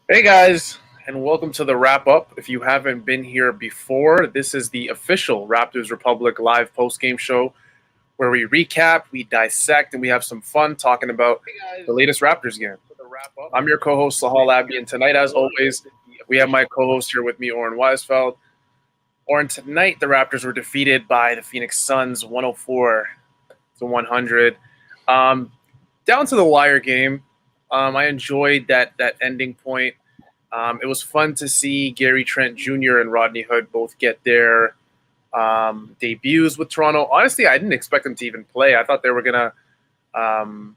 Hey guys, and welcome to the wrap up. If you haven't been here before, this is the official Raptors Republic live post game show where we recap, we dissect, and we have some fun talking about the latest Raptors game. I'm your co host, Sahal Abdi, and tonight, as always, we have my co host here with me, Oren Weisfeld. Oren, tonight the Raptors were defeated by the Phoenix Suns 104 to 100. Down to the wire game. I enjoyed that ending point. It was fun to see Gary Trent Jr. and Rodney Hood both get their debuts with Toronto. Honestly, I didn't expect them to even play. I thought they were going to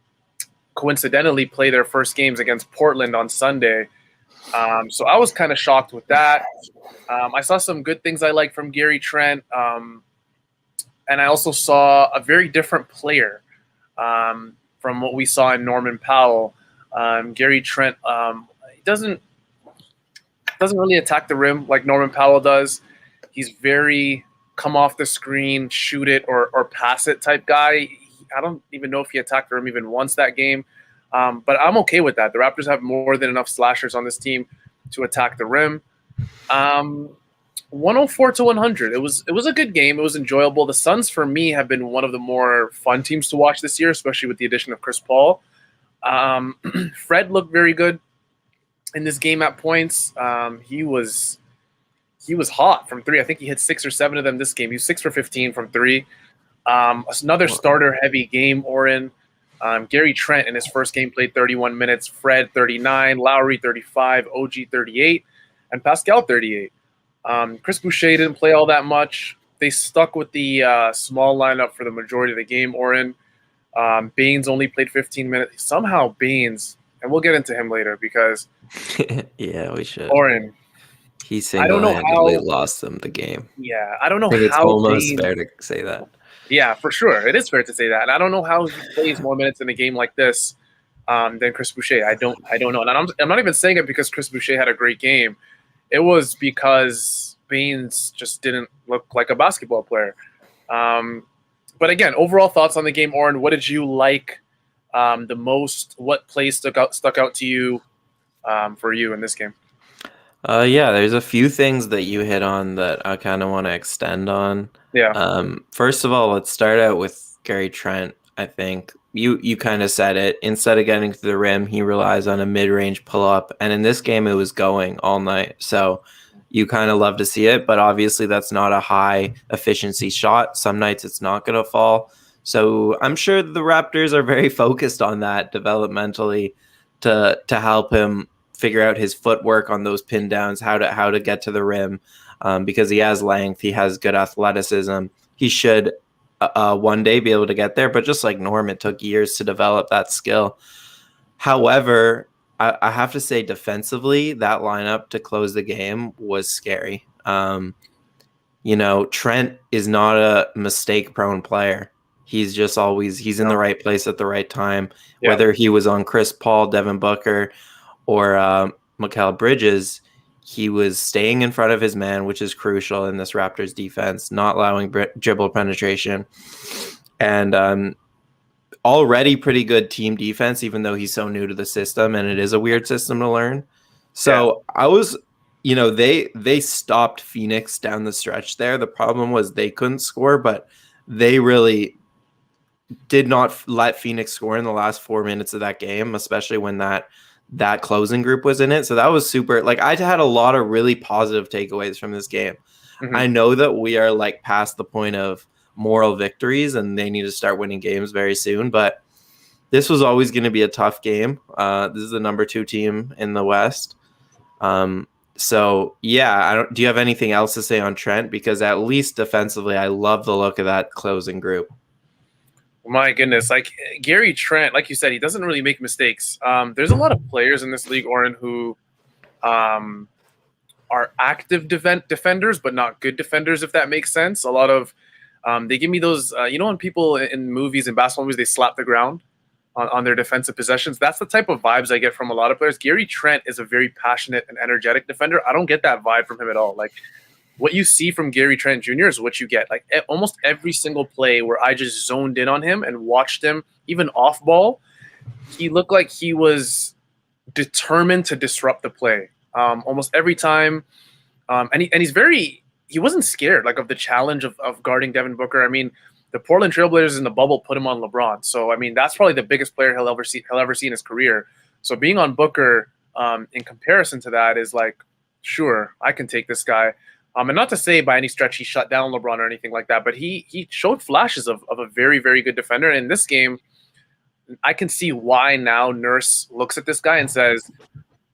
coincidentally play their first games against Portland on Sunday. So I was kind of shocked with that. I saw some good things I liked from Gary Trent. And I also saw a very different player from what we saw in Norman Powell. Gary Trent doesn't really attack the rim like Norman Powell does. He's very come off the screen, shoot it, or pass it type guy. I don't even know if he attacked the rim even once that game. But I'm okay with that. The Raptors have more than enough slashers on this team to attack the rim. 104 to 100. It was a good game. It was enjoyable. The Suns, for me, have been one of the more fun teams to watch this year, especially with the addition of Chris Paul. Fred looked very good in this game at points. He was hot from three. I think he hit 6 or 7 of them this game. He was 6 for 15 from three. Another starter-heavy game, Oren. Gary Trent in his first game played 31 minutes. Fred 39, Lowry 35, OG 38, and Pascal 38. Chris Boucher didn't play all that much. They stuck with the small lineup for the majority of the game, Oren. Baines only played 15 minutes. Somehow Baines, and we'll get into him later because yeah, we should. Oren, He single-handedly lost them the game. Yeah, I don't know I think how. It's almost fair to say that. Yeah, for sure. It is fair to say that. And I don't know how he plays more minutes in a game like this than Chris Boucher. I don't know. And I'm not even saying it because Chris Boucher had a great game. It was because Baines just didn't look like a basketball player. But again, overall thoughts on the game, Oren. What did you like the most? What plays stuck out to you for you in this game? Yeah, there's a few things that you hit on that I kind of want to extend on. Yeah. First of all, let's start out with Gary Trent. I think you kind of said it. Instead of getting to the rim, he relies on a mid-range pull-up. And in this game, it was going all night. So you kind of love to see it. But obviously, that's not a high-efficiency shot. Some nights it's not going to fall. So I'm sure the Raptors are very focused on that developmentally to help him figure out his footwork on those pin downs, how to get to the rim, because he has length, he has good athleticism. He should one day be able to get there, but just like Norm, it took years to develop that skill. However, I have to say defensively, that lineup to close the game was scary. Trent is not a mistake-prone player. He's just he's in the right place at the right time. Yeah. Whether he was on Chris Paul, Devin Booker, or Mikal Bridges, he was staying in front of his man, which is crucial in this Raptors defense, not allowing dribble penetration. And already pretty good team defense, even though he's so new to the system, and it is a weird system to learn. So yeah. I was, they stopped Phoenix down the stretch there. The problem was they couldn't score, but they really did not let Phoenix score in the last 4 minutes of that game, especially when that closing group was in it. So that was super. Like, I had a lot of really positive takeaways from this game. Mm-hmm. I know that we are like past the point of moral victories and they need to start winning games very soon, but this was always going to be a tough game. This is the number 2 team in the West. So yeah, do you have anything else to say on Trent? Because at least defensively, I love the look of that closing group. My goodness, like Gary Trent, like you said, he doesn't really make mistakes. There's a lot of players in this league, Oren, who are active defenders, but not good defenders, if that makes sense. A lot of they give me those, when people in movies and basketball movies, they slap the ground on their defensive possessions. That's the type of vibes I get from a lot of players. Gary Trent is a very passionate and energetic defender. I don't get that vibe from him at all. Like, what you see from Gary Trent Jr. is what you get. Like almost every single play where I just zoned in on him and watched him, even off ball, he looked like he was determined to disrupt the play. Almost every time, he wasn't scared like of the challenge of guarding Devin Booker. I mean, the Portland Trailblazers in the bubble put him on LeBron, so I mean that's probably the biggest player he'll ever see in his career. So being on Booker, in comparison to that, is like, sure, I can take this guy. And not to say by any stretch he shut down LeBron or anything like that, but he showed flashes of a very, very good defender. And in this game, I can see why now Nurse looks at this guy and says,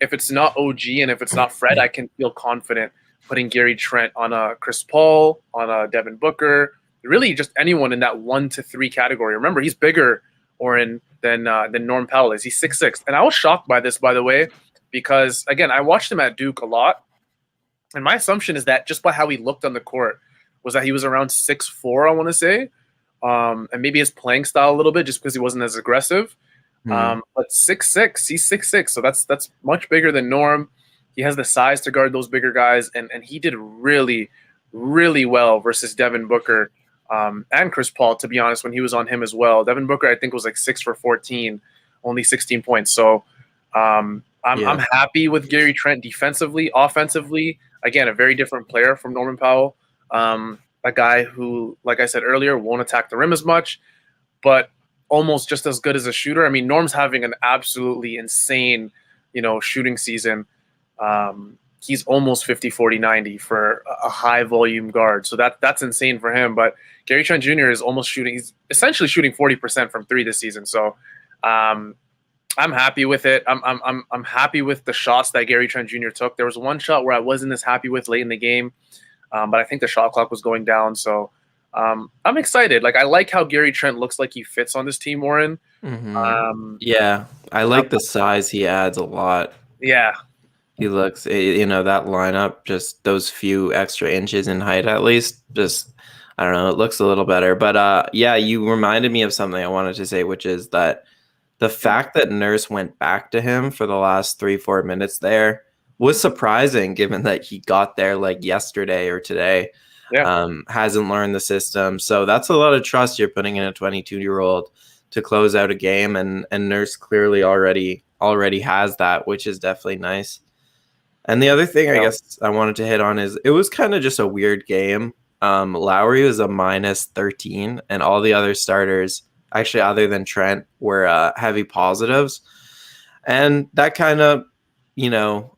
if it's not OG and if it's not Fred, I can feel confident putting Gary Trent on a Chris Paul, on a Devin Booker, really just anyone in that 1 to 3 category. Remember, he's bigger, Oren, than Norm Powell is. He's 6'6". And I was shocked by this, by the way, because, again, I watched him at Duke a lot. And my assumption is that just by how he looked on the court was that he was around 6'4", I want to say. And maybe his playing style a little bit just because he wasn't as aggressive. But 6'6", he's 6'6", so that's much bigger than Norm. He has the size to guard those bigger guys, and he did really, really well versus Devin Booker and Chris Paul, to be honest, when he was on him as well. Devin Booker, I think, was like 6 for 14, only 16 points. So I'm happy with Gary Trent defensively. Offensively, again, a very different player from Norman Powell. A guy who, like I said earlier, won't attack the rim as much, but almost just as good as a shooter. I mean, Norm's having an absolutely insane, shooting season. He's almost 50, 40, 90 for a high volume guard. So that's insane for him. But Gary Trent Jr. is he's essentially shooting 40% from 3 this season. So I'm happy with it. I'm happy with the shots that Gary Trent Jr. took. There was one shot where I wasn't as happy with late in the game, but I think the shot clock was going down. So I'm excited. Like, I like how Gary Trent looks like he fits on this team, Warren. I like the size he adds a lot. Yeah. He looks, that lineup, just those few extra inches in height at least, just, I don't know, it looks a little better. But you reminded me of something I wanted to say, which is that the fact that Nurse went back to him for the last 3-4 minutes there was surprising, given that he got there like yesterday or today. Hasn't learned the system. So that's a lot of trust you're putting in a 22-year-old to close out a game, and Nurse clearly already has that, which is definitely nice. And the other thing I guess I wanted to hit on is it was kind of just a weird game. Lowry was a -13, and all the other starters, actually other than Trent, were heavy positives. And that kind of,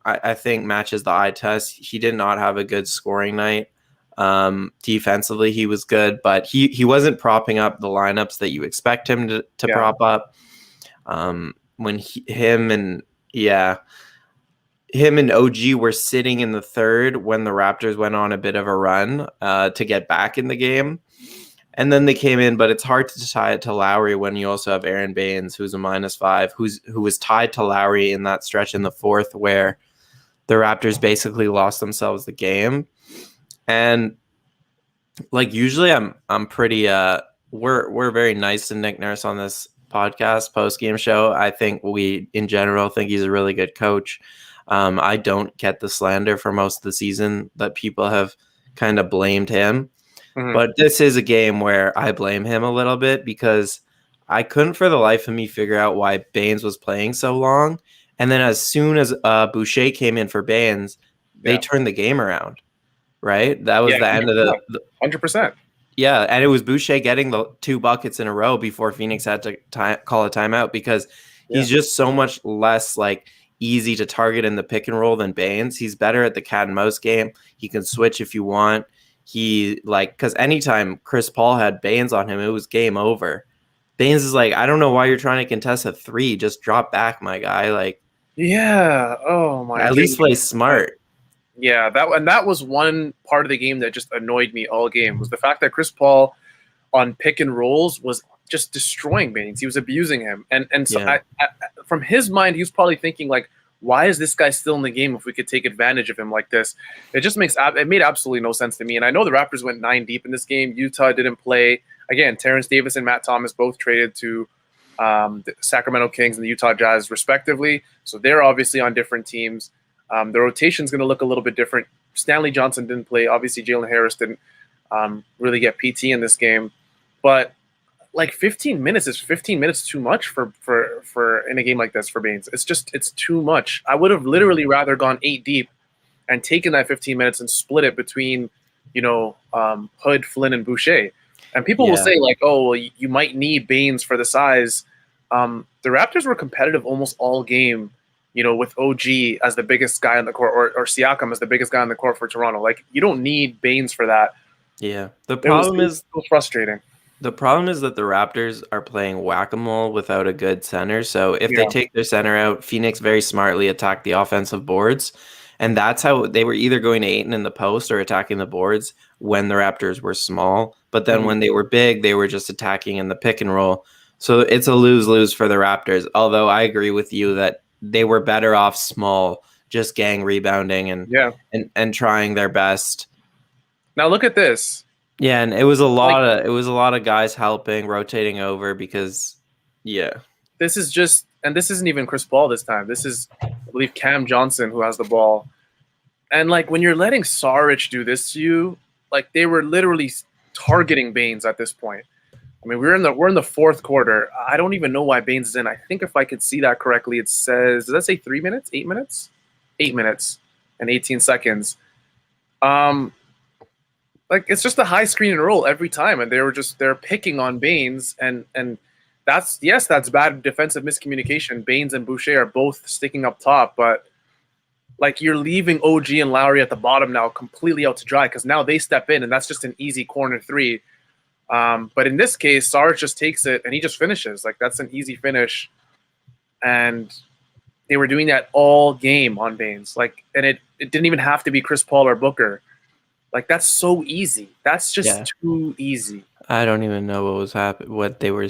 I think matches the eye test. He did not have a good scoring night. Defensively, he was good, but he wasn't propping up the lineups that you expect him to prop up. When him and OG were sitting in the third when the Raptors went on a bit of a run to get back in the game. And then they came in, but it's hard to tie it to Lowry when you also have Aaron Baines, who's a -5, who was tied to Lowry in that stretch in the fourth where the Raptors basically lost themselves the game. And like usually I'm pretty we're very nice to Nick Nurse on this podcast post-game show. I think we in general think he's a really good coach. I don't get the slander for most of the season that people have kind of blamed him. But this is a game where I blame him a little bit because I couldn't for the life of me figure out why Baines was playing so long. And then as soon as Boucher came in for Baines, they turned the game around, right? That was the end of the 100%. Yeah, and it was Boucher getting the 2 buckets in a row before Phoenix had to call a timeout because he's just so much less like easy to target in the pick and roll than Baines. He's better at the cat and mouse game. He can switch if you want. Because anytime Chris Paul had Baines on him, it was game over. Baines is like, I don't know why you're trying to contest a 3. Just drop back, my guy. Like, oh my. At least play smart. Yeah, that was one part of the game that just annoyed me all game was the fact that Chris Paul on pick and rolls was just destroying Baines. He was abusing him, and so I, from his mind, he was probably thinking like, why is this guy still in the game if we could take advantage of him like this? It made absolutely no sense to me. And I know the Raptors went 9 deep in this game. Utah didn't play. Again, Terrence Davis and Matt Thomas both traded to the Sacramento Kings and the Utah Jazz respectively. So they're obviously on different teams. The rotation's going to look a little bit different. Stanley Johnson didn't play. Obviously, Jalen Harris didn't really get PT in this game. But like 15 minutes is 15 minutes too much for in a game like this for Baines. It's too much. I would have literally rather gone 8 deep and taken that 15 minutes and split it between, Hood, Flynn, and Boucher. And people will say like, oh, well, you might need Baines for the size. The Raptors were competitive almost all game, with OG as the biggest guy on the court, or Siakam as the biggest guy on the court for Toronto. Like, you don't need Baines for that. Yeah. The problem is so frustrating. The problem is that the Raptors are playing whack-a-mole without a good center. So if they take their center out, Phoenix very smartly attacked the offensive boards. And that's how they were either going to Ayton in the post or attacking the boards when the Raptors were small. But then when they were big, they were just attacking in the pick and roll. So it's a lose-lose for the Raptors. Although I agree with you that they were better off small, just gang rebounding and trying their best. Now look at this. Yeah, and it was a lot of guys helping, rotating over because this isn't even Chris Paul this time. This is, I believe, Cam Johnson who has the ball. And like, when you're letting Saric do this to you, like, they were literally targeting Baines at this point. I mean, we're in the fourth quarter. I don't even know why Baines is in. I think if I could see that correctly, it says, does that say 3 minutes? 8 minutes? 8 minutes and 18 seconds. Like, it's just a high screen and roll every time, and they're picking on Baines, and that's bad defensive miscommunication. Baines and Boucher are both sticking up top, but like, you're leaving OG and Lowry at the bottom now completely out to dry because now they step in, and that's just an easy corner three. But in this case, Saric just takes it and he just finishes. Like, that's an easy finish, and they were doing that all game on Baines. Like, and it didn't even have to be Chris Paul or Booker. Like, that's so easy. That's just too easy. I don't even know what was what they were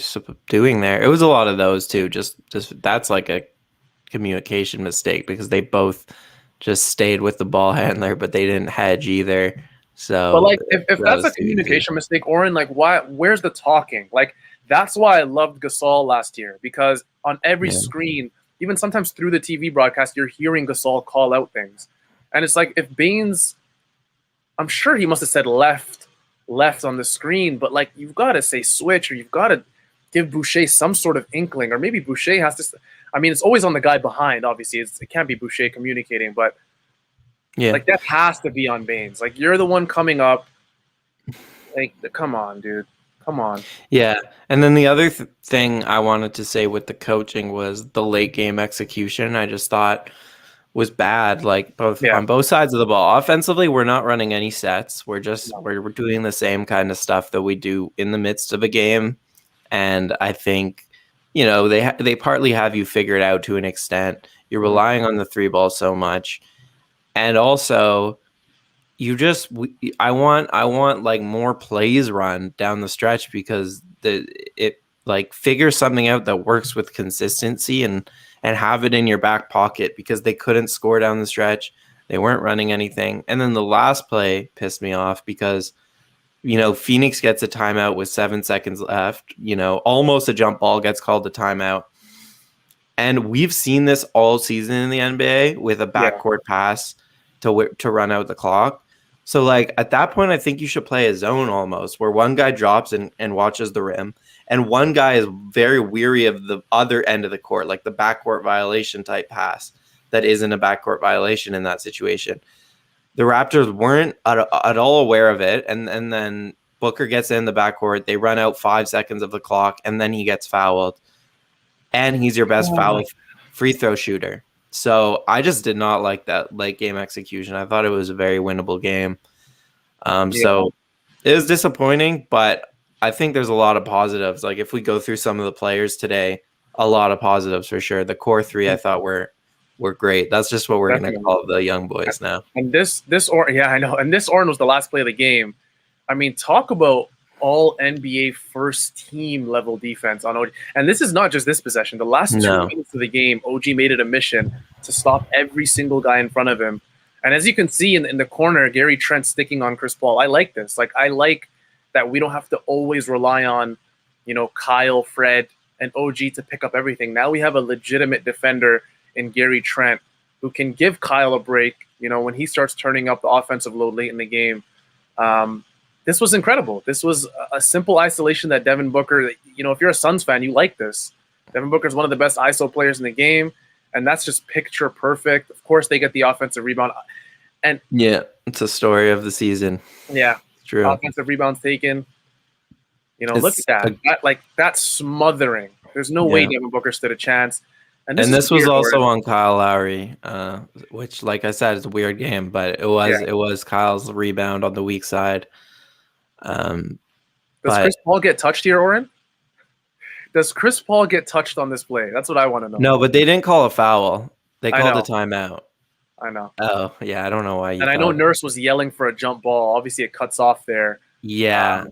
doing there. It was a lot of those too. Just that's like a communication mistake because they both just stayed with the ball handler, but they didn't hedge either. So, but like, if that's a communication mistake, Oren, like, where's the talking? Like, that's why I loved Gasol last year, because on every screen, even sometimes through the TV broadcast, you're hearing Gasol call out things, and it's like, if Baines, I'm sure he must have said left on the screen, but like, you've got to say switch, or you've got to give Boucher some sort of inkling, or maybe Boucher has to. I mean, it's always on the guy behind. Obviously, it can't be Boucher communicating, but like, that has to be on Baines. Like, you're the one coming up. Like, come on, dude, come on. Yeah, and then the other thing I wanted to say with the coaching was the late game execution. I just thought was bad, like on both sides of the ball. Offensively, we're not running any sets. We're just we're doing the same kind of stuff that we do in the midst of a game, and I think they partly have you figured out to an extent. You're relying on the three ball so much, and also I want like more plays run down the stretch because it like figure something out that works with consistency and have it in your back pocket, because they couldn't score down the stretch. They weren't running anything. And then the last play pissed me off because, Phoenix gets a timeout with 7 seconds left, almost a jump ball gets called a timeout. And we've seen this all season in the NBA with a backcourt pass to run out the clock. So like, at that point, I think you should play a zone almost where one guy drops and watches the rim, and one guy is very weary of the other end of the court, like the backcourt violation type pass that isn't a backcourt violation in that situation. The Raptors weren't at all aware of it, and then Booker gets in the backcourt. They run out 5 seconds of the clock, and then he gets fouled. And he's your best foul free throw shooter. So I just did not like that late game execution. I thought it was a very winnable game. So it was disappointing, but I think there's a lot of positives. Like, if we go through some of the players today, a lot of positives for sure. The core three I thought were great. That's just what we're going to call the young boys now. And I know. And this Oren was the last play of the game. I mean, talk about all NBA first team level defense on OG. And this is not just this possession. The last 2 minutes of the game, OG made it a mission to stop every single guy in front of him. And as you can see in the corner, Gary Trent sticking on Chris Paul. I like this. Like, I like that we don't have to always rely on, Kyle, Fred, and OG to pick up everything. Now we have a legitimate defender in Gary Trent who can give Kyle a break, when he starts turning up the offensive load late in the game. this was incredible. This was a simple isolation that Devin Booker, you know, if you're a Suns fan, you like this. Devin Booker is one of the best ISO players in the game, and that's just picture perfect. Of course, they get the offensive rebound. And yeah, it's a story of the season. Yeah, it's true. Offensive rebounds taken. You know, look at that. That's smothering. There's no way Devin Booker stood a chance. And this was also on Kyle Lowry, which, like I said, is a weird game, but it was Kyle's rebound on the weak side. Does Chris Paul get touched here, Oren? Does Chris Paul get touched on this play? That's what I want to know. No, but they didn't call a foul. They called a timeout. I know. Oh, yeah, I don't know why. And I know Nurse was yelling for a jump ball. Obviously, it cuts off there. Yeah.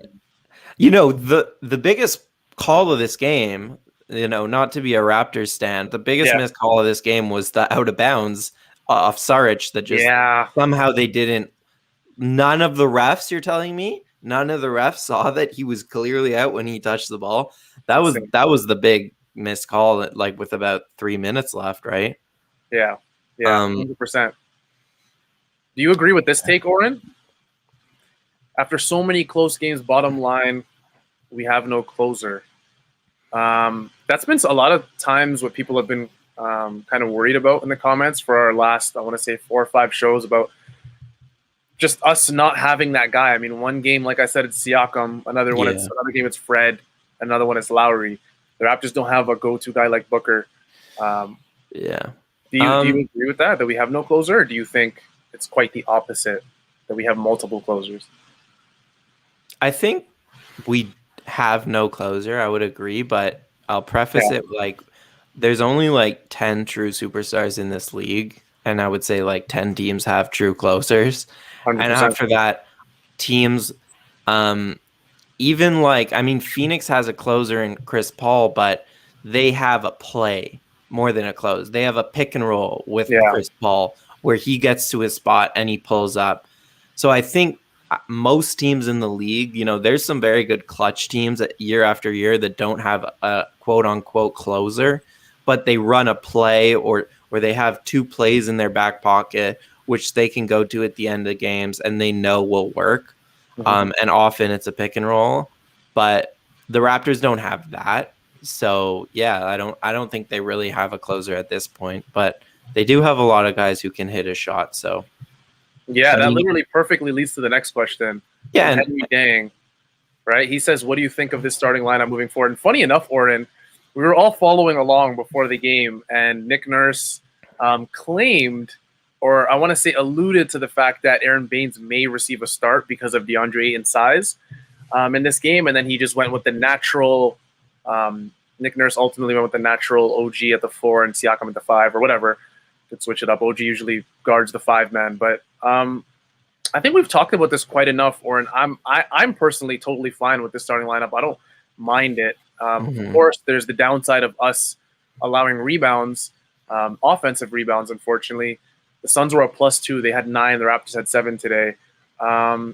You know, the biggest call of this game, you know, not to be a Raptors stan, the biggest missed call of this game was the out of bounds off Saric that just somehow they didn't. None of the refs, you're telling me? None of the refs saw that he was clearly out when he touched the ball. That was the big missed call, like with about 3 minutes left, right? Yeah, 100%. Do you agree with this take, Oren? After so many close games, bottom line, we have no closer. That's been a lot of times what people have been kind of worried about in the comments for our last, I want to say, 4 or 5 shows about just us not having that guy. I mean, one game, like I said, it's Siakam. Another game, it's Fred. Another one is Lowry. The Raptors don't have a go-to guy like Booker. Do you agree with that we have no closer, or do you think it's quite the opposite, that we have multiple closers? I think we have no closer. I would agree, but I'll preface it like there's only like 10 true superstars in this league, and I would say like 10 teams have true closers. 100%. And after that, teams, even like, I mean, Phoenix has a closer in Chris Paul, but they have a play more than a close. They have a pick and roll with Chris Paul where he gets to his spot and he pulls up. So I think most teams in the league, you know, there's some very good clutch teams that year after year that don't have a quote unquote closer, but they run a play or they have 2 plays in their back pocket, which they can go to at the end of games and they know will work. And often it's a pick and roll, but the Raptors don't have that. So yeah, I don't think they really have a closer at this point, but they do have a lot of guys who can hit a shot. So yeah, that literally perfectly leads to the next question. Yeah, and Henry Dang, right? He says, "What do you think of this starting lineup moving forward?" And funny enough, Oren, we were all following along before the game, and Nick Nurse claimed, or I want to say alluded to the fact that Aaron Baines may receive a start because of DeAndre Ayton's size in this game, and then he just went with the natural. Nick Nurse ultimately went with the natural OG at the 4 and Siakam at the 5 or whatever. Could switch it up. OG usually guards the 5-man, but I think we've talked about this quite enough. Or I'm personally totally fine with this starting lineup. I don't mind it. Of course, there's the downside of us allowing rebounds, offensive rebounds. Unfortunately, the Suns were a +2. They had 9. The Raptors had 7 today. Are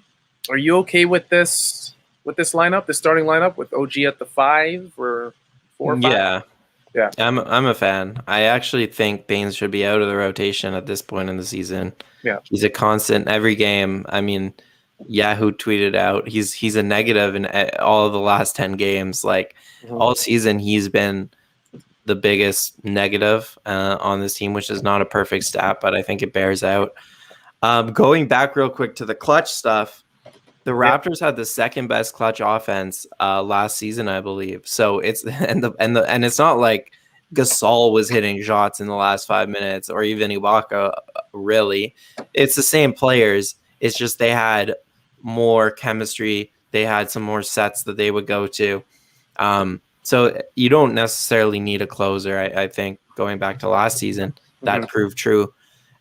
you okay with this lineup, the starting lineup with OG at the 5 or 4 or 5? Yeah, I'm a fan. I actually think Baines should be out of the rotation at this point in the season. Yeah, he's a constant every game. I mean, Yahoo tweeted out he's a negative in all of the last 10 games. Like all season, he's been the biggest negative on this team, which is not a perfect stat, but I think it bears out. Going back real quick to the clutch stuff. The Raptors had the second best clutch offense last season, I believe. So it's and it's not like Gasol was hitting shots in the last 5 minutes or even Ibaka. Really, it's the same players. It's just they had more chemistry. They had some more sets that they would go to. So you don't necessarily need a closer. I think going back to last season, that proved true.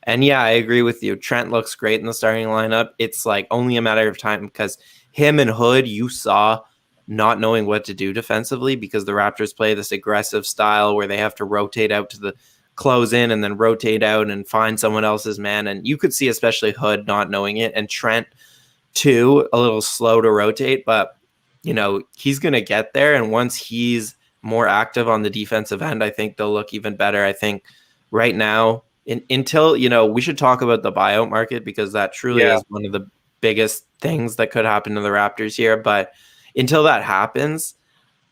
And yeah, I agree with you. Trent looks great in the starting lineup. It's like only a matter of time because him and Hood, you saw not knowing what to do defensively because the Raptors play this aggressive style where they have to rotate out to the close in and then rotate out and find someone else's man. And you could see especially Hood not knowing it and Trent too, a little slow to rotate, but you know, he's going to get there. And once he's more active on the defensive end, I think they'll look even better. I think right now, until, you know, we should talk about the buyout market because that truly is one of the biggest things that could happen to the Raptors here. But until that happens,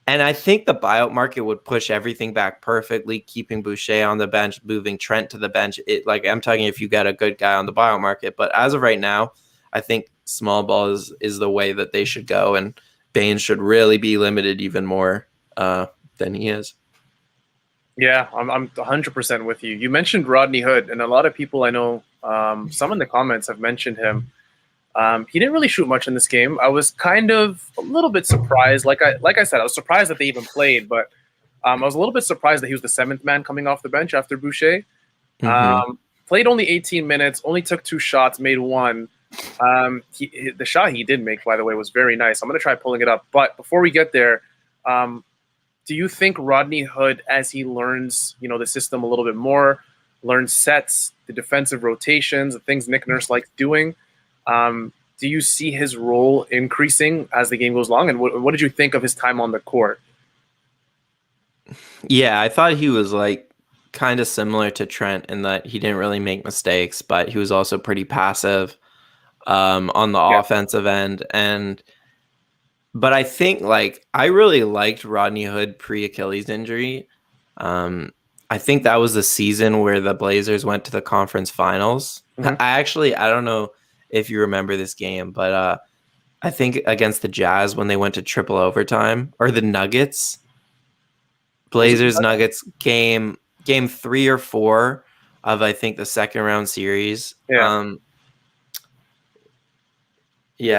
and I think the buyout market would push everything back perfectly, keeping Boucher on the bench, moving Trent to the bench. I'm talking if you get a good guy on the buyout market. But as of right now, I think small ball is the way that they should go, and Baines should really be limited even more than he is. Yeah, I'm 100% with you. You mentioned Rodney Hood, and a lot of people I know, some in the comments have mentioned him. He didn't really shoot much in this game. I was kind of a little bit surprised. Like I said, I was surprised that they even played, but I was a little bit surprised that he was the seventh man coming off the bench after Boucher. Played only 18 minutes, only took 2 shots, made 1. The shot he did make, by the way, was very nice. I'm going to try pulling it up. But before we get there, do you think Rodney Hood, as he learns, the system a little bit more, learns sets, the defensive rotations, the things Nick Nurse likes doing, do you see his role increasing as the game goes along? And what did you think of his time on the court? Yeah, I thought he was kind of similar to Trent in that he didn't really make mistakes, but he was also pretty passive on the offensive end. But I think I really liked Rodney Hood pre-Achilles injury. I think that was the season where the Blazers went to the conference finals. I don't know if you remember this game, but I think against the Jazz when they went to triple overtime, or the Nuggets, Blazers Nuggets game 3 or 4 of, I think, the second round series. I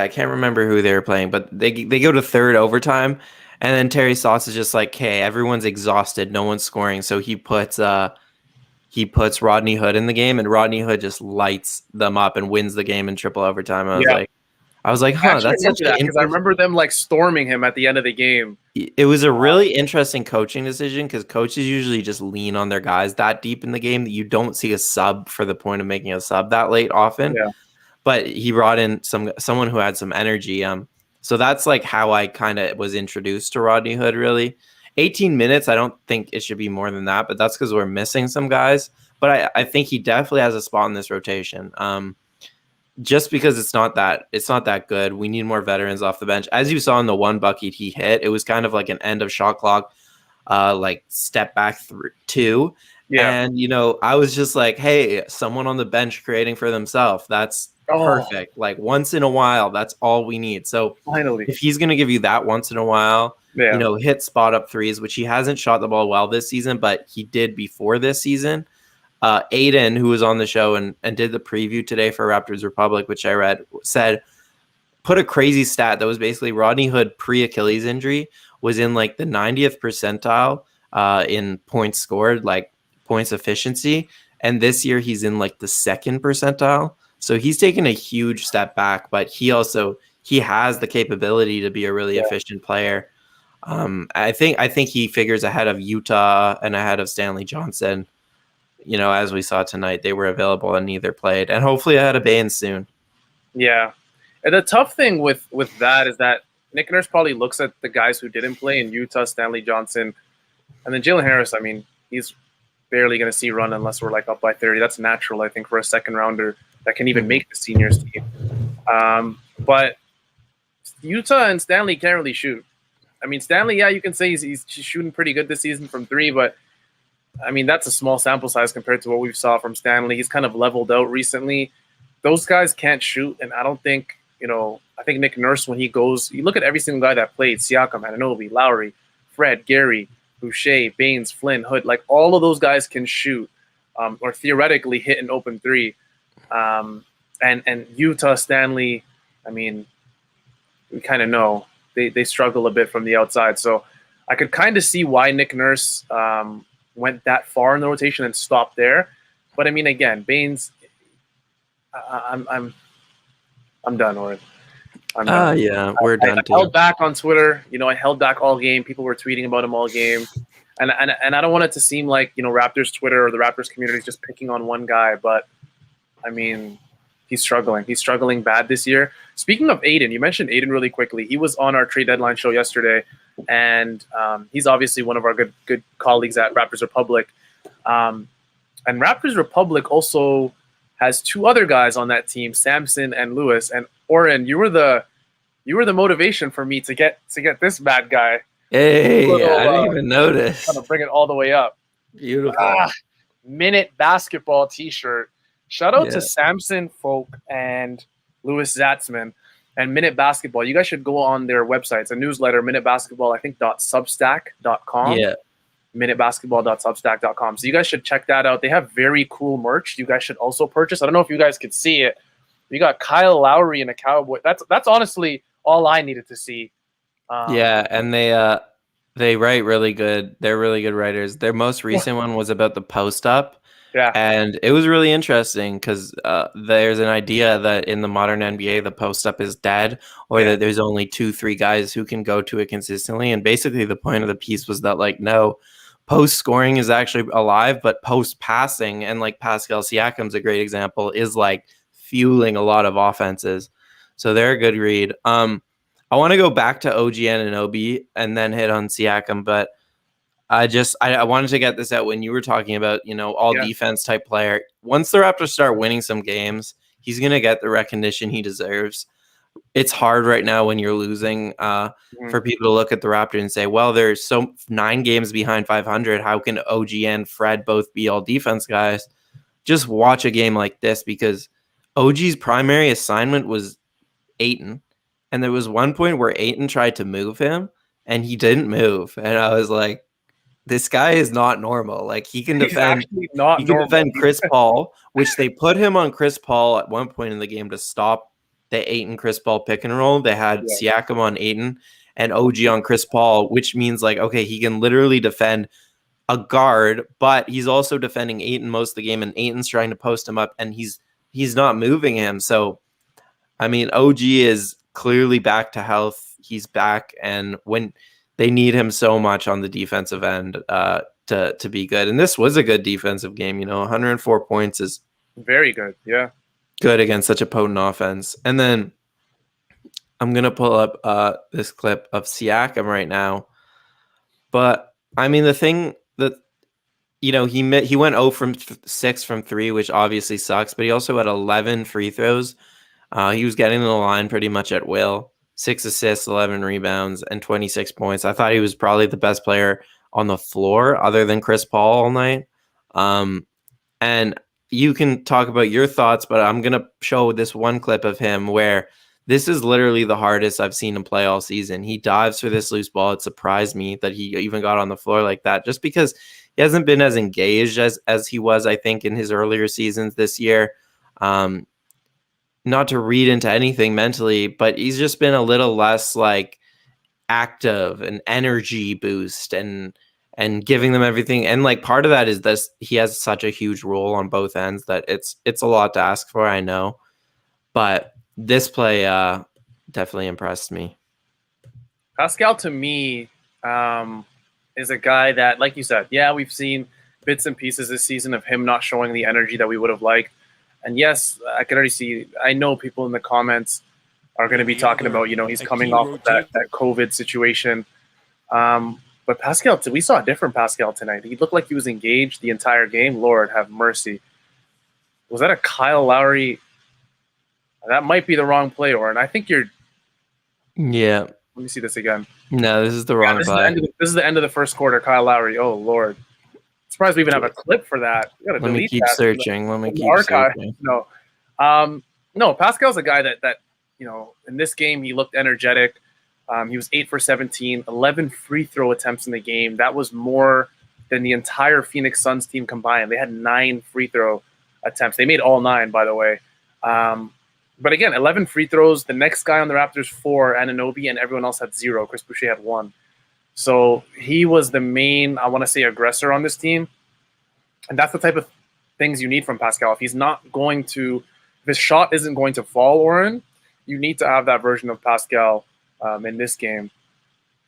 can't remember who they were playing, but they go to third overtime, and then Terry Stotts is just like, "Hey, everyone's exhausted, no one's scoring," so he puts Rodney Hood in the game, and Rodney Hood just lights them up and wins the game in triple overtime. I was like, huh, that's such because I remember them storming him at the end of the game. It was a really interesting coaching decision, because coaches usually just lean on their guys that deep in the game that you don't see a sub for the point of making a sub that late often. Yeah. But he brought in someone who had some energy. So that's how I kind of was introduced to Rodney Hood, really. 18 minutes, I don't think it should be more than that, but that's because we're missing some guys. But I think he definitely has a spot in this rotation. Just because it's not that good. We need more veterans off the bench. As you saw in the one bucket he hit, it was kind of like an end of shot clock, step back 2. Yeah. And, I was just like, hey, someone on the bench creating for themselves. That's perfect. Once in a while, that's all we need. So finally, if he's going to give you that once in a while, hit spot up threes, which he hasn't shot the ball well this season, but he did before this season. Aiden, who was on the show and did the preview today for Raptors Republic, which I read, put a crazy stat that was basically Rodney Hood pre-Achilles injury was in the 90th percentile in points scored, points efficiency. And this year he's in the second percentile. So he's taken a huge step back, but he has the capability to be a really efficient player. I think he figures ahead of Utah and ahead of Stanley Johnson. As we saw tonight, they were available and neither played, and hopefully ahead of Baines soon. Yeah, and the tough thing with that is that Nick Nurse probably looks at the guys who didn't play in Utah, Stanley Johnson, and then Jalen Harris. I mean, he's barely going to see run unless we're up by 30. That's natural, I think, for a second rounder that can even make the seniors team. But Utah and Stanley can't really shoot. I mean, Stanley, you can say he's shooting pretty good this season from 3, but I mean, that's a small sample size compared to what we've saw from Stanley. He's kind of leveled out recently. Those guys can't shoot, and I don't think, I think Nick Nurse, when he goes, you look at every single guy that played, Siakam, Anunoby, Lowry, Fred, Gary, Boucher, Baines, Flynn, Hood, all of those guys can shoot or theoretically hit an open 3. And Utah, Stanley, I mean, we kind of know they struggle a bit from the outside. So I could kind of see why Nick Nurse went that far in the rotation and stopped there. But I mean, again, Baines, I'm done, Oren. We're done I held back on Twitter. I held back all game. People were tweeting about him all game. And I don't want it to seem like, Raptors Twitter or the Raptors community is just picking on one guy. But, I mean, he's struggling. He's struggling bad this year. Speaking of Aiden, you mentioned Aiden really quickly. He was on our trade deadline show yesterday. And he's obviously one of our good colleagues at Raptors Republic. And Raptors Republic also has 2 other guys on that team, Samson and Lewis. And Oren, you were the motivation for me to get this bad guy. Hey, Little, I didn't even notice. Trying to bring it all the way up. Beautiful. Minute basketball T-shirt. Shout out Yeah. to Samson Folk and Louis Zatzman and Minute Basketball. You guys should go on their website. It's a newsletter, Minute Basketball, I think .substack.com. Yeah. minutebasketball.substack.com. So you guys should check that out. They have very cool merch. You guys should also purchase. I don't know if you guys could see it. You got Kyle Lowry in a cowboy. That's honestly all I needed to see. Yeah, and they write really good. They're really good writers. Their most recent one was about the post up. Yeah. And it was really interesting because there's an idea that in the modern NBA, the post up is dead, or that there's only 2-3 guys who can go to it consistently. And basically the point of the piece was that, like, no, post scoring is actually alive, but post passing, and like Pascal Siakam's a great example, is like fueling a lot of offenses. So they're a good read. I want to go back to OG Anunoby and then hit on Siakam, but I wanted to get this out when you were talking about, all defense type player. Once the Raptors start winning some games, he's going to get the recognition he deserves. It's hard right now when you're losing for people to look at the Raptors and say, well, there's 9 games behind 500. How can OG and Fred both be all defense guys? Just watch a game like this, because OG's primary assignment was Ayton. And there was one point where Ayton tried to move him and he didn't move. And I was like, this guy is not normal. Like, he can defend. He can defend Chris Paul, which they put him on Chris Paul at one point in the game to stop the Ayton Chris Paul pick and roll. They had Siakam on Ayton and OG on Chris Paul, which means, like, okay, he can literally defend a guard, but he's also defending Ayton most of the game, and Ayton's trying to post him up, and he's not moving him. So, I mean, OG is clearly back to health. He's back, and when they need him so much on the defensive end to be good. And this was a good defensive game. 104 points is very good. Yeah. Good against such a potent offense. And then I'm going to pull up this clip of Siakam right now. But I mean, the thing that, he went 0 from 6 from 3, which obviously sucks, but he also had 11 free throws. He was getting to the line pretty much at will. 6 assists, 11 rebounds, and 26 points. I thought he was probably the best player on the floor other than Chris Paul all night. And you can talk about your thoughts, but I'm going to show this one clip of him where this is literally the hardest I've seen him play all season. He dives for this loose ball. It surprised me that he even got on the floor like that, just because he hasn't been as engaged as he was, I think, in his earlier seasons this year. Not to read into anything mentally, but he's just been a little less like active and energy boost and giving them everything. And like part of that is this, he has such a huge role on both ends that it's a lot to ask for, I know. But this play definitely impressed me. Pascal, to me, is a guy that, like you said, we've seen bits and pieces this season of him not showing the energy that we would have liked. And yes, I can already see, I know people in the comments are going to be talking about, he's coming off of that COVID situation. But Pascal, we saw a different Pascal tonight. He looked like he was engaged the entire game. Lord have mercy. Was that a Kyle Lowry? That might be the wrong play, Oren. I think you're... Yeah. Let me see this again. No, this is the wrong play. This is the end of the first quarter, Kyle Lowry. Oh, Lord. Surprised we even have a clip for that. Let me keep searching. No, Pascal's a guy that in this game he looked energetic. He was 8 for 17, 11 free throw attempts in the game. That was more than the entire Phoenix Suns team combined. They had 9 free throw attempts. They made all 9, by the way. But again, 11 free throws. The next guy on the Raptors, 4, Anunoby, and everyone else had 0. Chris Boucher had 1. So he was the main, I want to say, aggressor on this team. And that's the type of things you need from Pascal. If his shot isn't going to fall, Oren, you need to have that version of Pascal in this game.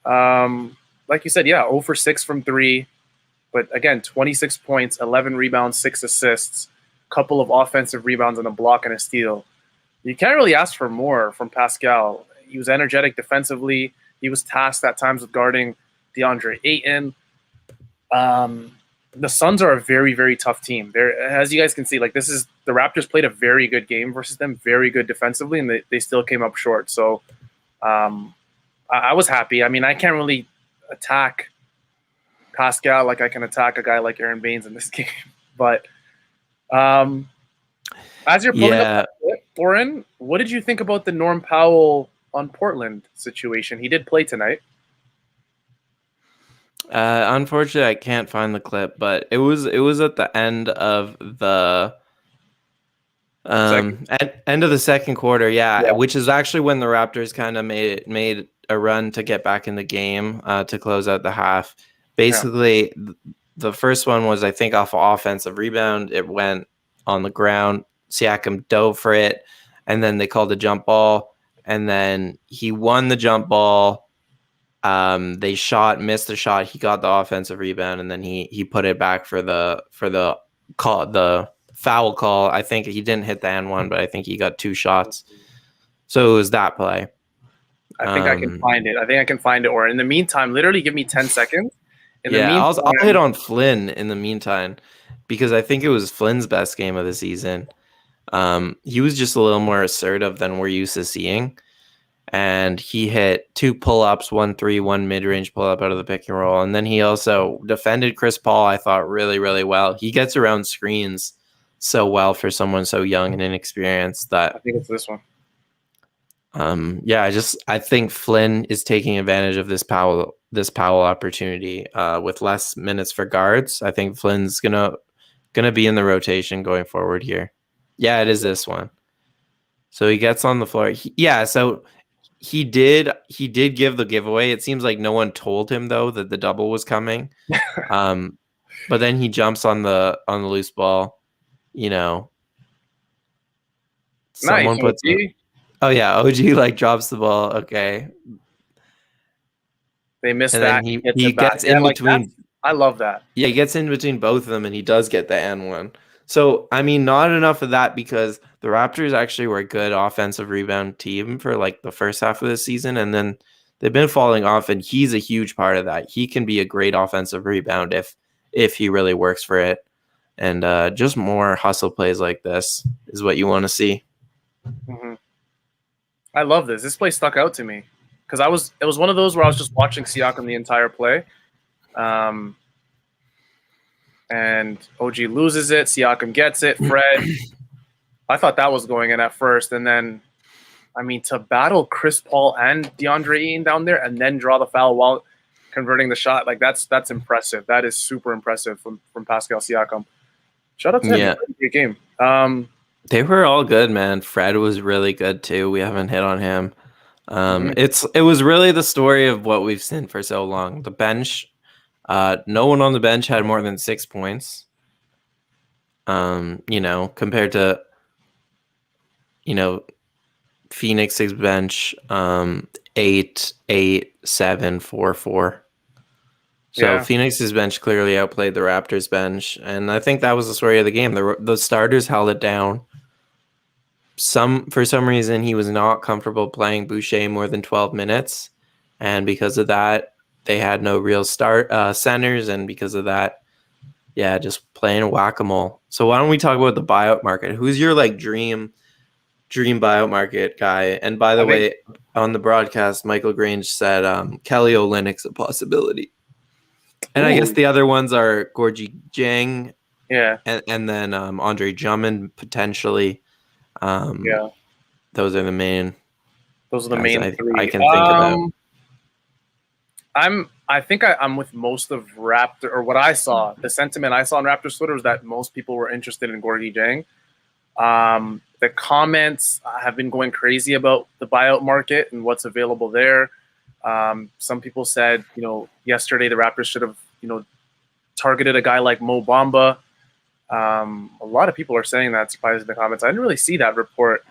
Like you said, 0 for 6 from 3. But again, 26 points, 11 rebounds, 6 assists, couple of offensive rebounds and a block and a steal. You can't really ask for more from Pascal. He was energetic defensively. He was tasked at times with guarding DeAndre Ayton. the Suns are a very, very tough team. They're, as you guys can see, like this is the Raptors played a very good game versus them, very good defensively, and they still came up short. So I was happy. I mean, I can't really attack Pascal like I can attack a guy like Aaron Baines in this game. But as you're pulling up, Oren, what did you think about the Norm Powell on Portland situation? He did play tonight. Unfortunately, I can't find the clip, but it was at the end of the end of the second quarter, yeah, which is actually when the Raptors kind of made a run to get back in the game to close out the half. Basically, the first one was, I think, off an offensive rebound. It went on the ground. Siakam dove for it, and then they called a jump ball, and then he won the jump ball. They missed the shot. He got the offensive rebound, and then he put it back for the call, the foul call. I think he didn't hit the and one, but I think he got 2 shots. So it was that play. I think I can find it. Or in the meantime, literally give me 10 seconds. I'll hit on Flynn in the meantime, because I think it was Flynn's best game of the season. He was just a little more assertive than we're used to seeing. And he hit 2 pull-ups, 1 3, 1 mid-range pull-up out of the pick and roll. And then he also defended Chris Paul, I thought, really, really well. He gets around screens so well for someone so young and inexperienced that I think it's this one. I think Flynn is taking advantage of this Powell opportunity with less minutes for guards. I think Flynn's gonna be in the rotation going forward here. Yeah, it is this one. So he gets on the floor. So he did give the giveaway. It seems like no one told him though that the double was coming. But then he jumps on the loose ball. You know, someone puts. Oh yeah, OG like drops the ball. Okay, they missed and that. Then he gets in between. I love that. Yeah, he gets in between both of them, and he does get the and one. So I mean, not enough of that, because the Raptors actually were a good offensive rebound team for like the first half of the season, and then they've been falling off, and he's a huge part of that. He can be a great offensive rebound if he really works for it. And just more hustle plays like this is what you want to see. Mm-hmm. I love this. This play stuck out to me because it was one of those where I was just watching Siakam the entire play. And OG loses it. Siakam gets it. Fred, I thought that was going in at first. And then, I mean, to battle Chris Paul and DeAndre Ayton down there and then draw the foul while converting the shot, like that's impressive. That is super impressive from Pascal Siakam. Shout out to him. Yeah. Great game. They were all good, man. Fred was really good too. We haven't hit on him. It was really the story of what we've seen for so long. The bench, no one on the bench had more than 6 points. Compared to, Phoenix's bench, 8, 8, 7, 4, 4. So Phoenix's bench clearly outplayed the Raptors bench, and I think that was the story of the game. The starters held it down. For some reason, he was not comfortable playing Boucher more than 12 minutes, and because of that, they had no real centers, and because of that, just playing whack-a-mole. So why don't we talk about the buyout market? Who's your dream buyout market guy? And by the way, on the broadcast, Michael Grange said Kelly Olynyk's a possibility. And I guess the other ones are Gorgie Jang, and then Andre Drummond potentially. Those are the main. Those are the main 3 I can think about. I think I'm with most of Raptor, or what I saw. The sentiment I saw on Raptors Twitter was that most people were interested in Gorgie Jang. The comments have been going crazy about the buyout market and what's available there. Some people said, yesterday the Raptors should have, targeted a guy like Mo Bamba. A lot of people are saying that, surprised in the comments. I didn't really see that report,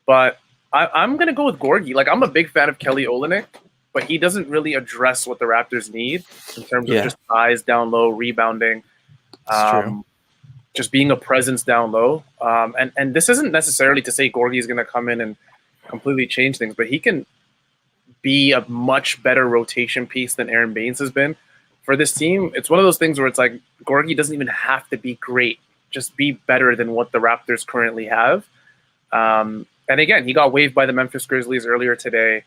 but I'm going to go with Gorgie. Like, I'm a big fan of Kelly Olynyk, but he doesn't really address what the Raptors need in terms of just size down low, rebounding, just being a presence down low. And this isn't necessarily to say Gorgie is going to come in and completely change things, but he can be a much better rotation piece than Aaron Baines has been for this team, it's one of those things where it's like Gorgie doesn't even have to be great, just be better than what the Raptors currently have. And again, he got waived by the Memphis Grizzlies earlier today.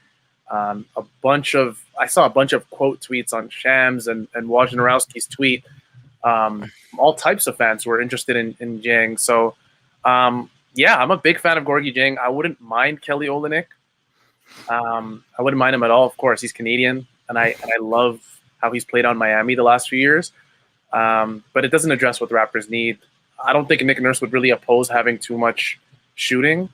I saw a bunch of quote tweets on Shams and Wojnarowski's tweet. All types of fans who are interested in Jang. So, yeah, I'm a big fan of Gorgie Jang. I wouldn't mind Kelly Olynyk. I wouldn't mind him at all. Of course, he's Canadian, and I love how he's played on Miami the last few years. But it doesn't address what the Raptors need. I don't think Nick Nurse would really oppose having too much shooting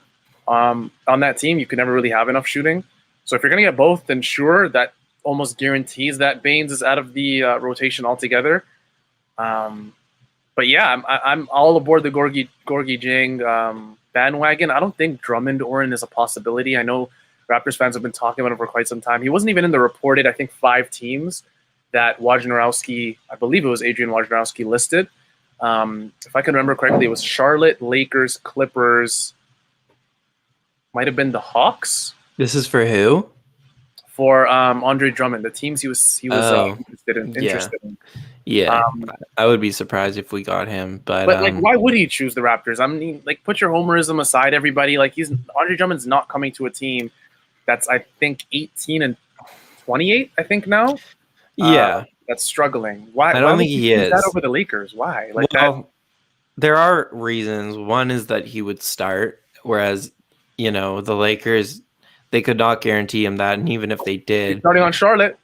on that team. You can never really have enough shooting. So if you're going to get both, then sure, that almost guarantees that Baines is out of the rotation altogether. But yeah, I'm all aboard the Gorgie Jang bandwagon. I don't think Drummond Oren is a possibility. I know Raptors fans have been talking about him for quite some time. He wasn't even in the reported, I think, 5 teams that Wojnarowski, I believe it was Adrian Wojnarowski, listed. If I can remember correctly, it was Charlotte, Lakers, Clippers, might have been the Hawks. This is for who? For Andre Drummond, the teams he was interested in. Yeah, I would be surprised if we got him, but like, why would he choose the Raptors? I mean, like, put your homerism aside, everybody. Like, Andre Drummond's not coming to a team that's, I think, 18 and 28. I think now. Yeah, that's struggling. Why? I don't think he is that over the Lakers. Why? Like, there are reasons. One is that he would start, whereas the Lakers, they could not guarantee him that, and even if they did, he's starting on Charlotte.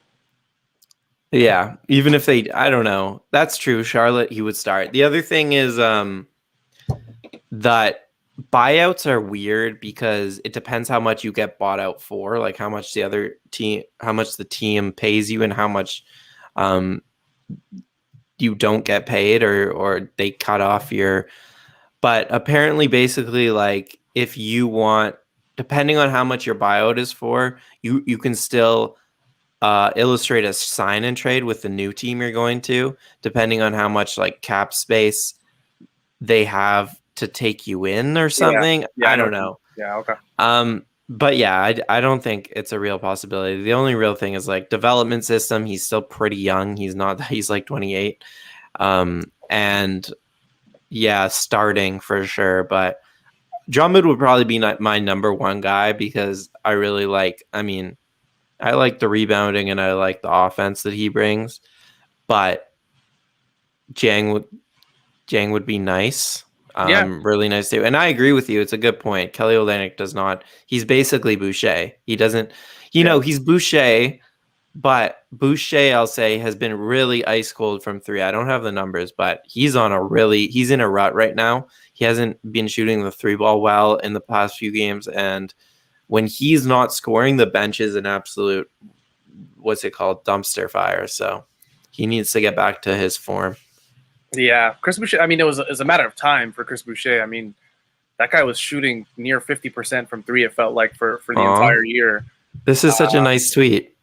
Yeah, even if they, I don't know. That's true. Charlotte, he would start. The other thing is that buyouts are weird because it depends how much you get bought out for, like how much the team pays you and how much you don't get paid or they cut off your. But apparently, basically, like if you want, depending on how much your buyout is for, you can still illustrate a sign and trade with the new team you're going to, depending on how much like cap space they have to take you in or something. I don't know. Yeah. Okay. But yeah, I don't think it's a real possibility. The only real thing is like development system. He's still pretty young. He's like 28. And yeah, starting for sure. But Drummond would probably be my number one guy because I really like, I like the rebounding and I like the offense that he brings, but Jang would be nice. Really nice too. And I agree with you. It's a good point. Kelly Olynyk does not, he's basically Boucher. He doesn't, he's Boucher, but Boucher, I'll say, has been really ice cold from 3. I don't have the numbers, but he's in a rut right now. He hasn't been shooting the 3 ball well in the past few games. And when he's not scoring, the bench is an absolute, dumpster fire. So he needs to get back to his form. Yeah, Chris Boucher. It was a matter of time for Chris Boucher. That guy was shooting near 50% from 3. It felt like for the entire year. This is such a nice tweet.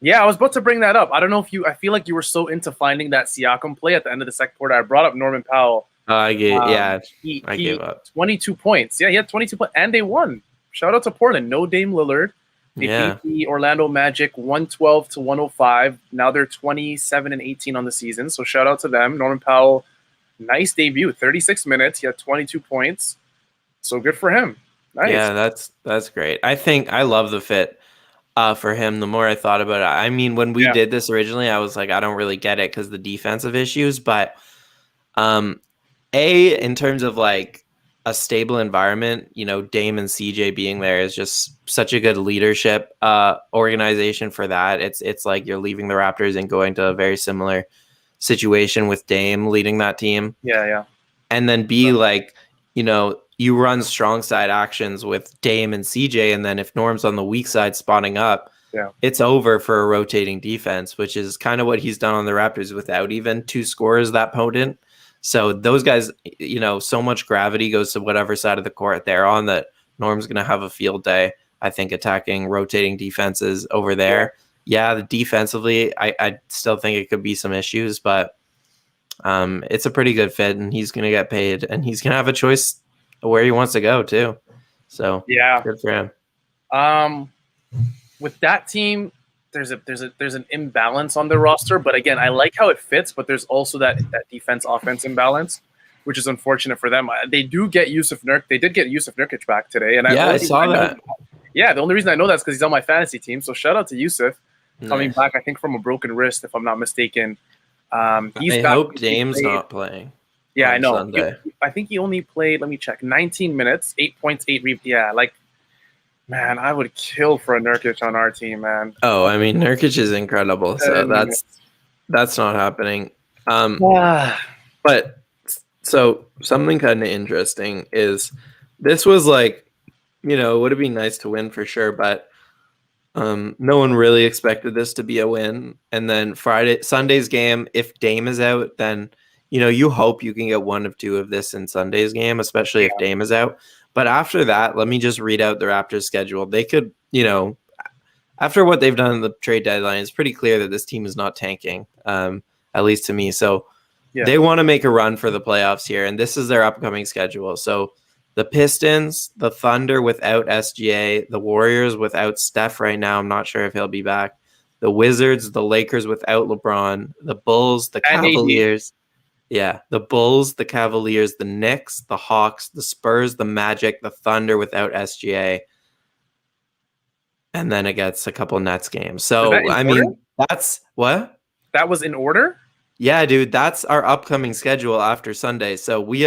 Yeah, I was about to bring that up. I don't know if I feel like you were so into finding that Siakam play at the end of the second quarter. I brought up Norman Powell. I gave up. 22 points. Yeah, he had 22 points, and they won. Shout out to Portland. No Dame Lillard. They beat the Orlando Magic 112-105. Now they're 27 and 18 on the season. So shout out to them. Norman Powell, nice debut. 36 minutes. He had 22 points. So good for him. Nice. Yeah, that's great. I think I love the fit for him. The more I thought about it, when we did this originally, I was like, I don't really get it because the defensive issues. But in terms of like a stable environment, Dame and CJ being there is just such a good leadership organization for that. It's like you're leaving the Raptors and going to a very similar situation with Dame leading that team. Yeah. And then you run strong side actions with Dame and CJ, and then if Norm's on the weak side spotting up, it's over for a rotating defense, which is kind of what he's done on the Raptors without even 2 scorers that potent. So those guys, so much gravity goes to whatever side of the court they're on that Norm's going to have a field day, I think, attacking rotating defenses over there. Yeah, defensively, I still think it could be some issues, but it's a pretty good fit, and he's going to get paid, and he's going to have a choice of where he wants to go, too. So, yeah, good for him. With that team, there's an imbalance on the roster. But again, I like how it fits, but there's also that defense offense imbalance, which is unfortunate for them. They do get Yusuf Nurk. They did get Yusuf Nurkic back today, and I saw that. The only reason I know that is because he's on my fantasy team. So shout out to Yusuf coming back. I think from a broken wrist, if I'm not mistaken. He's I hope Dame's not playing. Yeah, I know. I think he only played. Let me check. 19 minutes, 8 points, 8 rebounds. Yeah, like. Man, I would kill for a Nurkic on our team, man. Oh, I mean, Nurkic is incredible, so that's not happening. But so something kind of interesting is this was like, it would have been nice to win for sure, but no one really expected this to be a win. And then Sunday's game, if Dame is out, then you hope you can get one of two of this in Sunday's game, especially if Dame is out. But after that, let me just read out the Raptors' schedule. They could, after what they've done in the trade deadline, it's pretty clear that this team is not tanking, at least to me. So they want to make a run for the playoffs here, and this is their upcoming schedule. So the Pistons, the Thunder without SGA, the Warriors without Steph right now. I'm not sure if he'll be back. The Wizards, the Lakers without LeBron, the Bulls, the Cavaliers. Yeah, the Bulls, the Cavaliers, the Knicks, the Hawks, the Spurs, the Magic, the Thunder without SGA. And then it gets a couple Nets games. So, I mean, that's what? That was in order? Yeah, dude, that's our upcoming schedule after Sunday. So we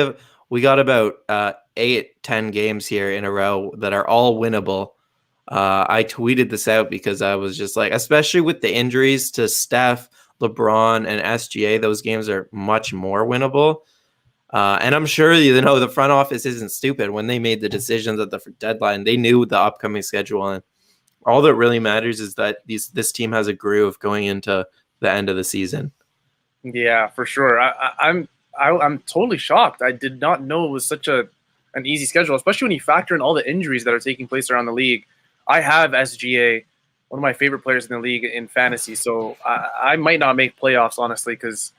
got about 8-10 games here in a row that are all winnable. I tweeted this out because I was just like, especially with the injuries to Steph, LeBron, and SGA, those games are much more winnable. And I'm sure, the front office isn't stupid. When they made the decisions at the deadline, they knew the upcoming schedule. And all that really matters is that this team has a groove going into the end of the season. Yeah, for sure. I'm totally shocked. I did not know it was such an easy schedule, especially when you factor in all the injuries that are taking place around the league. I have SGA, one of my favorite players in the league in fantasy. So I might not make playoffs, honestly, because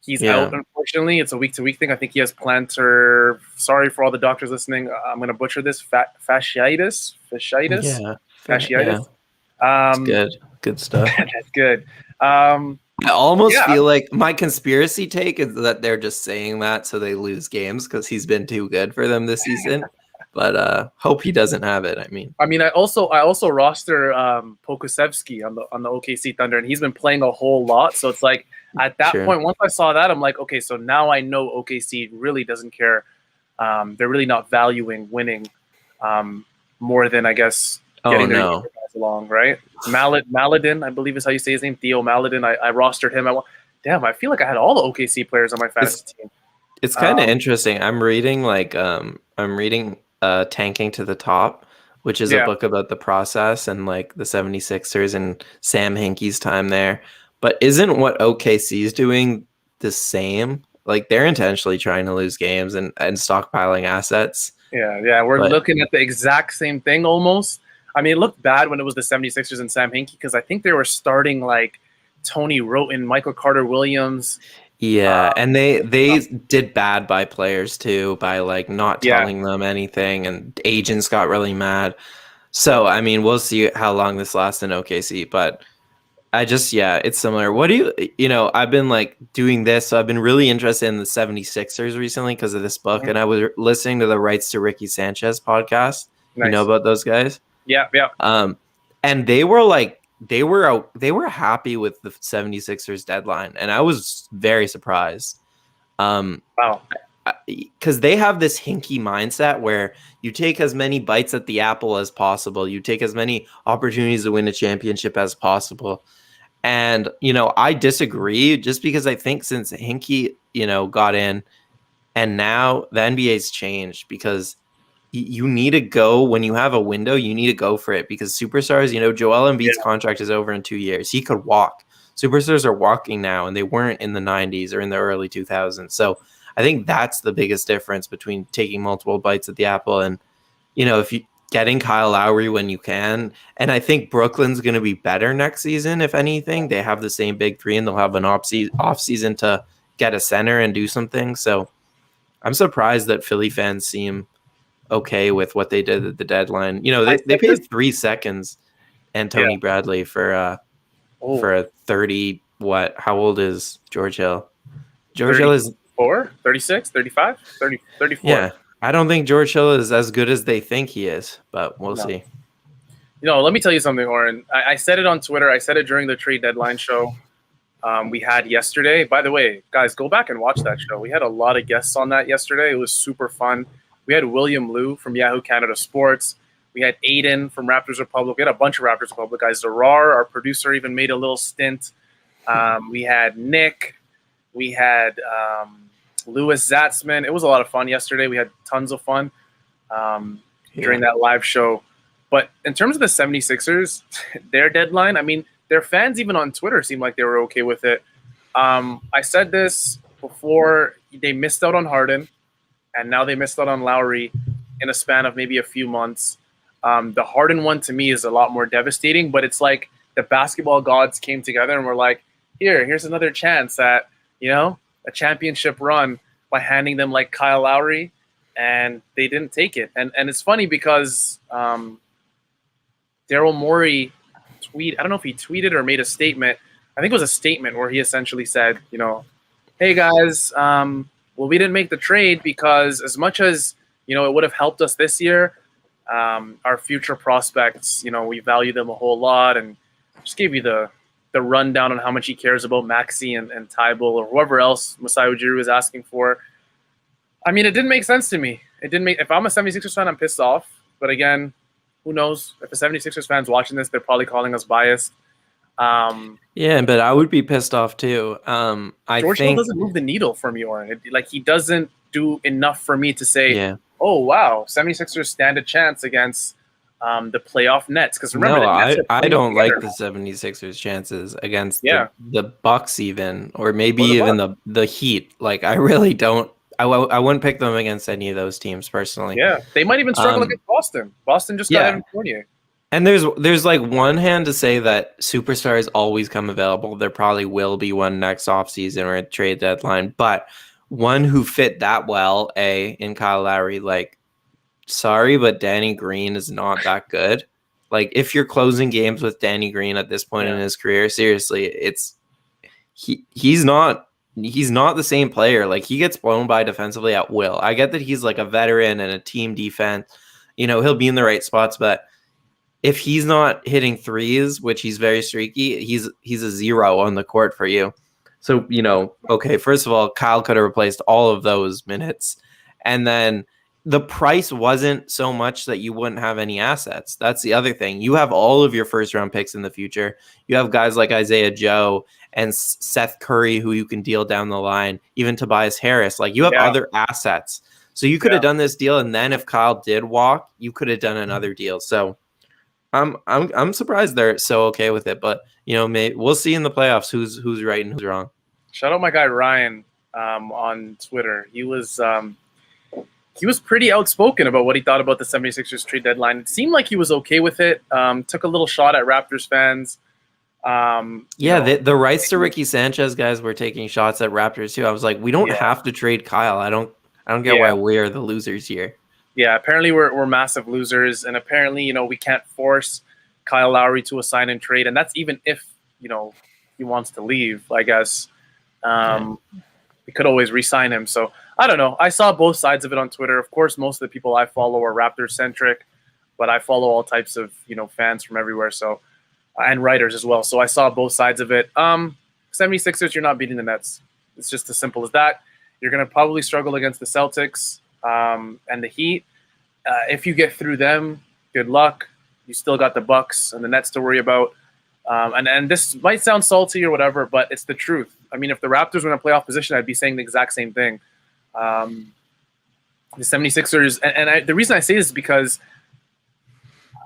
he's out, unfortunately. It's a week-to-week thing. I think he has plantar. Sorry for all the doctors listening. I'm going to butcher this. Fasciitis? Yeah. Fasciitis. That's good. Good stuff. That's good. I almost feel like my conspiracy take is that they're just saying that so they lose games because he's been too good for them this season. But hope he doesn't have it. I also roster Pokusevski on the OKC Thunder, and he's been playing a whole lot. So it's like at that point, once I saw that, I'm like, okay, so now I know OKC really doesn't care. They're really not valuing winning more than, I guess, getting their guys along, right? Maledin, I believe is how you say his name. Theo Maledin. I rostered him. I feel like I had all the OKC players on my fantasy team. It's kind of interesting. I'm reading Tanking to the Top, which is a book about the process and like the 76ers and Sam Hinkie's time there. But isn't what OKC is doing the same? Like they're intentionally trying to lose games and stockpiling assets. Yeah. We're looking at the exact same thing almost. It looked bad when it was the 76ers and Sam Hinkie because I think they were starting like Tony Roten, Michael Carter-Williams. Yeah, and they did bad by players too, by like not telling them anything, and agents got really mad. So, we'll see how long this lasts in OKC, but it's similar. What do I've been like doing this, so I've been really interested in the 76ers recently because of this book, and I was listening to the Rights to Ricky Sanchez podcast. Nice. You know about those guys? Yeah. And they were like, they were happy with the 76ers deadline, and I was very surprised. Wow. Because they have this Hinkie mindset where you take as many bites at the apple as possible. You take as many opportunities to win a championship as possible. And, I disagree just because I think since Hinkie, got in and now the NBA's changed because you need to go when you have a window, you need to go for it because superstars, Joel Embiid's contract is over in 2 years. He could walk. Superstars are walking now, and they weren't in the 90s or in the early 2000s. So I think that's the biggest difference between taking multiple bites at the apple and, if you getting Kyle Lowry when you can. And I think Brooklyn's going to be better next season. If anything, they have the same big three and they'll have an off season to get a center and do something. So I'm surprised that Philly fans seem okay with what they did at the deadline. They paid 3 seconds and Tony Bradley for for a 30. What? How old is George Hill? George Hill is 34, 36, 35, 30, 34. Yeah, I don't think George Hill is as good as they think he is, but we'll see. Let me tell you something, Oren. I said it on Twitter. I said it during the trade deadline show we had yesterday. By the way, guys, go back and watch that show. We had a lot of guests on that yesterday. It was super fun. We had William Liu from Yahoo Canada Sports. We had Aiden from Raptors Republic. We had a bunch of Raptors Republic guys. Zarar, our producer, even made a little stint. We had Nick. We had Louis Zatzman. It was a lot of fun yesterday. We had tons of fun during that live show. But in terms of the 76ers, their deadline, I mean, their fans even on Twitter seemed like they were okay with it. I said this before. They missed out on Harden, and now they missed out on Lowry in a span of maybe a few months. The Harden one to me is a lot more devastating, but it's like the basketball gods came together and were like, here's another chance at, a championship run by handing them like Kyle Lowry, and they didn't take it. And it's funny because Daryl Morey I don't know if he tweeted or made a statement. I think it was a statement where he essentially said, hey guys, we didn't make the trade because as much as, it would have helped us this year, our future prospects, we value them a whole lot, and just gave you the rundown on how much he cares about Maxey and Tybal or whoever else Masai Ujiri was asking for. I mean, it didn't make sense to me. If I'm a 76ers fan, I'm pissed off. But again, who knows? If a 76ers fan's watching this, they're probably calling us biased. Yeah, but I would be pissed off too. George Hill doesn't move the needle for me, Oren. He doesn't do enough for me to say, oh, wow, 76ers stand a chance against the playoff Nets. Because remember, I don't like the 76ers chances against the Bucks even, or maybe even the Heat. I really don't. I wouldn't pick them against any of those teams personally. Yeah, they might even struggle against Boston. Boston just got Evan Fournier. And there's one hand to say that superstars always come available. There probably will be one next offseason or a trade deadline, but one who fit that well, in Kyle Lowry, sorry, but Danny Green is not that good. If you're closing games with Danny Green at this point in his career, seriously, he's not the same player. He gets blown by defensively at will. I get that he's a veteran and a team defense. He'll be in the right spots, but if he's not hitting threes, which he's very streaky, he's a zero on the court for you. So, okay, first of all, Kyle could have replaced all of those minutes. And then the price wasn't so much that you wouldn't have any assets. That's the other thing. You have all of your first round picks in the future. You have guys like Isaiah Joe and Seth Curry, who you can deal down the line, even Tobias Harris. You have other assets. So you could have done this deal. And then if Kyle did walk, you could have done another deal. So I'm surprised they're so okay with it, but we'll see in the playoffs who's right and who's wrong. Shout out my guy Ryan on Twitter. He was pretty outspoken about what he thought about the 76ers trade deadline. It seemed like he was okay with it. Took a little shot at Raptors fans. The rights to Ricky Sanchez guys were taking shots at Raptors too. I was like, we don't have to trade Kyle. I don't get why we're the losers here. Yeah, apparently we're massive losers, and apparently, we can't force Kyle Lowry to a sign and trade, and that's even if, he wants to leave, I guess. We could always re-sign him. So, I don't know. I saw both sides of it on Twitter. Of course, most of the people I follow are Raptors-centric, but I follow all types of, fans from everywhere, so and writers as well. So I saw both sides of it. 76ers, you're not beating the Nets. It's just as simple as that. You're going to probably struggle against the Celtics. And the Heat, if you get through them, good luck. You still got the Bucks and the Nets to worry about. And this might sound salty or whatever, but it's the truth. I mean, if the Raptors were in a playoff position, I'd be saying the exact same thing. The 76ers, and the reason I say this is because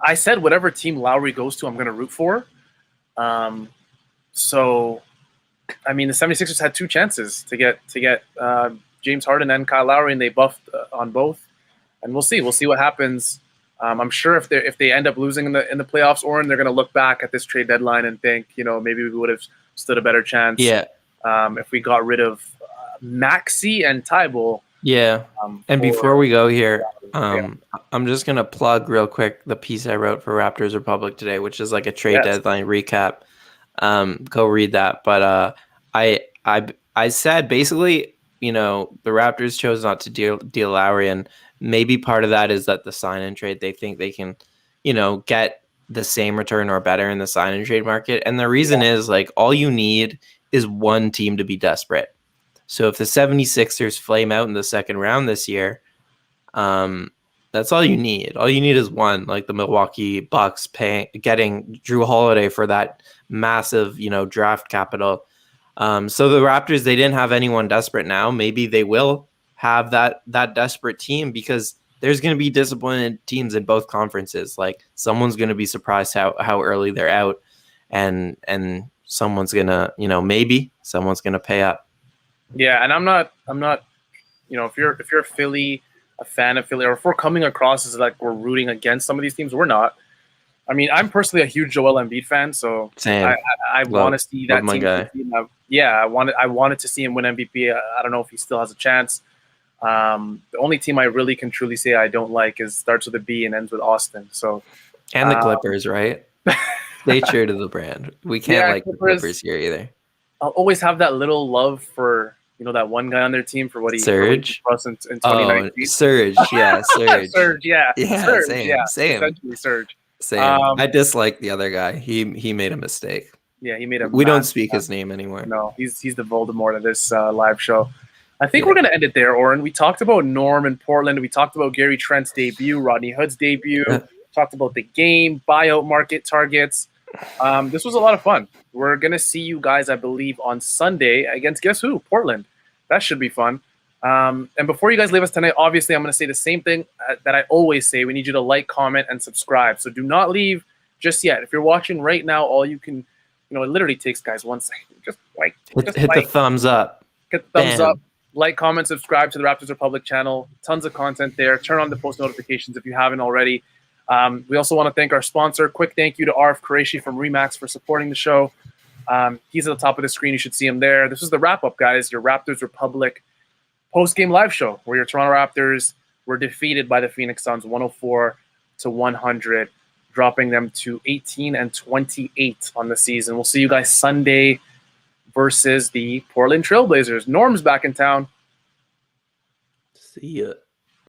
I said whatever team Lowry goes to, I'm going to root for. So, I mean, the 76ers had two chances to get James Harden and Kyle Lowry, and they buffed on both. And we'll see. We'll see what happens. I'm sure if they end up losing in the playoffs, Oren, they're going to look back at this trade deadline and think, maybe we would have stood a better chance. Yeah. If we got rid of Maxey and Tybal. Yeah. And before we go here, I'm just going to plug real quick the piece I wrote for Raptors Republic today, which is a trade deadline recap. Go read that. But I said basically, the Raptors chose not to deal Lowry, and maybe part of that is that the sign and trade, they think they can, get the same return or better in the sign and trade market. And the reason is like all you need is one team to be desperate. So if the 76ers flame out in the second round this year, that's all you need. All you need is one, like the Milwaukee Bucks getting Drew Holiday for that massive, draft capital. So the Raptors, they didn't have anyone desperate now. Maybe they will have that desperate team because there's going to be disappointed teams in both conferences. Like someone's going to be surprised how early they're out, and someone's going to, maybe someone's going to pay up. Yeah, and I'm not, if you're a Philly, a fan of Philly, or if we're coming across as like we're rooting against some of these teams, we're not. I mean, I'm personally a huge Joel Embiid fan, so Same. I want to see that my team. Guy. I wanted to see him win MVP. I don't know if he still has a chance. The only team I really can truly say I don't like starts with a B and ends with Austin. So, and the Clippers, right? Stay true to the brand. We can't like the Clippers here either. I'll always have that little love for that one guy on their team for what he Surge for in 2019. Oh, Surge, yeah, Surge, Surge, yeah, Surge, same, yeah, same. Essentially, Surge. Same. I dislike the other guy. He made a mistake. Yeah, he made a. We don't speak his name anymore. No, he's the Voldemort of this live show. I think we're gonna end it there, Oren. We talked about Norm in Portland. We talked about Gary Trent's debut, Rodney Hood's debut. Talked about the game, buyout market targets. This was a lot of fun. We're gonna see you guys, I believe, on Sunday against guess who? Portland. That should be fun. And before you guys leave us tonight, obviously, I'm going to say the same thing that I always say. We need you to like, comment, and subscribe. So do not leave just yet. If you're watching right now, all you can, it literally takes, guys, 1 second. Just like. Hit the thumbs up. Hit the thumbs up. Like, comment, subscribe to the Raptors Republic channel. Tons of content there. Turn on the post notifications if you haven't already. We also want to thank our sponsor. Quick thank you to Arif Qureshi from Remax for supporting the show. He's at the top of the screen. You should see him there. This is the wrap-up, guys. Your Raptors Republic post-game live show where your Toronto Raptors were defeated by the Phoenix Suns 104-100, dropping them to 18-28 on the season. We'll see you guys Sunday versus the Portland Trailblazers. Norm's back in town. See ya.